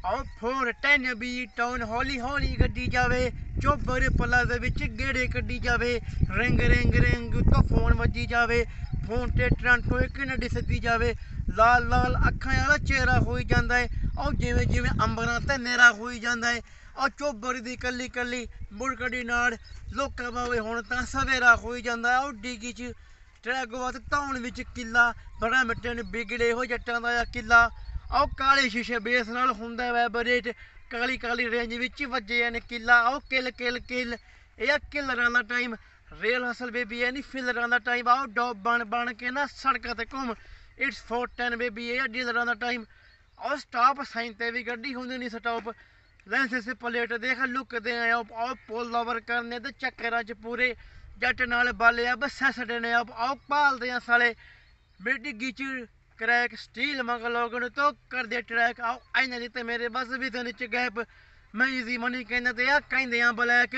ਆਓ 410 B town ਹੌਲੀ ਹੌਲੀ ਗੱਡੀ ਜਾਵੇ, ਚੋਬਰ ਪਲਾਂ ਦੇ ਵਿੱਚ ਗੇੜੇ ਕੱਢੀ ਜਾਵੇ, ਰਿੰਗ ਰਿੰਗ ਰਿੰਗ ਉੱਤੋਂ ਫੋਨ ਵੱਜੀ ਜਾਵੇ, ਫੋਨ ਤੇ ਟਰਾਂਟੋ ਇੱਕ ਨਾ ਦਿਸਦੀ ਜਾਵੇ, ਲਾਲ ਲਾਲ ਅੱਖਾਂ ਵਾਲਾ ਚਿਹਰਾ ਹੋਈ ਜਾਂਦਾ ਹੈ। ਆਓ ਜਿਵੇਂ ਜਿਵੇਂ ਅੰਬਰਾਂ ਤੇ ਨੇਰਾ ਹੋਈ ਜਾਂਦਾ ਹੈ। ਆਹ ਚੋਬਰ ਦੀ ਕੱਲੀ ਕੱਲੀ ਬੁੜਕੜੀ ਨਾਲ ਲੋਕਾਂ ਭਾਵੇਂ ਹੁਣ ਤਾਂ ਸਵੇਰਾ ਹੋਈ ਜਾਂਦਾ। ਆਹ ਡੀਗੀ 'ਚ ਟਰੈਗੋਤ ਧੌਣ ਵਿੱਚ ਕਿੱਲਾ ਬੜਾ ਮਿੱਟੇ ਨੂੰ ਵਿਗੜੇ ਹੋ ਜੱਟਾਂ ਦਾ ਆ ਕਿੱਲਾ। ਆਓ ਕਾਲੇ ਸ਼ੀਸ਼ੇ ਬੇਸ ਨਾਲ ਹੁੰਦਾ ਵੈਬਰੇਟ, ਕਾਲੀ ਕਾਲੀ ਰੇਂਜ ਵਿੱਚ ਵੱਜੇ ਨੇ ਕਿੱਲਾ। ਆਓ ਕਿੱਲ ਕਿੱਲ ਕਿੱਲ, ਇਹ ਆ ਕਿੱਲਰਾਂ ਦਾ ਟਾਈਮ, ਰੇਲ ਹਸਲ ਬੇਬੀ ਇਹ ਨਹੀਂ ਫਿਲਰਾਂ ਦਾ ਟਾਈਮ। ਆਓ ਡੋਬ ਬਣ ਬਣ ਕੇ ਨਾ ਸੜਕਾਂ ਤੇ ਘੁੰਮ, ਇਟਸ 410 ਬੇਬੀ ਇਹ ਆ ਡੀਲਰਾਂ ਦਾ ਟਾਈਮ। ਆਓ ਸਟਾਪ ਸਾਈਨ ਤੇ ਵੀ ਗੱਡੀ ਹੁੰਦੀ ਨਹੀਂ ਸਟਾਪ, ਲੈਂਸ ਪਲੇਟ ਦੇਖ ਲੁੱਕਦੇ ਆਓ। ਆਓ ਪੁੱਲ ਓਵਰ ਕਰਨੇ ਤੇ ਚੱਕਰਾਂ 'ਚ ਪੂਰੇ ਜੱਟ ਨਾਲ ਬਾਲਿਆ ਬੱਸਾਂ ਛੱਡਣੇ। ਆਓ ਭਾਲਦੇ ਆ ਸਾਲੇ ਬੇਡਿੱਗੀ 'ਚ ਕਰੈਕ ਸਟੀਲ ਮੰਗ ਲੋਗਣ ਤੋਂ ਕਰਦੇ ਟਰੈਕ। ਆਓ ਇਹਨਾਂ ਦੀ ਤੇ ਮੇਰੇ ਬਸ ਵੀ ਦਿਨ 'ਚ ਗੈਪ, ਮੈਂ ਈਜ਼ੀ ਮਨੀ ਕਹਿੰਦਾ ਤੇ ਆ ਕਹਿੰਦੇ ਆ ਬਲੈਕ।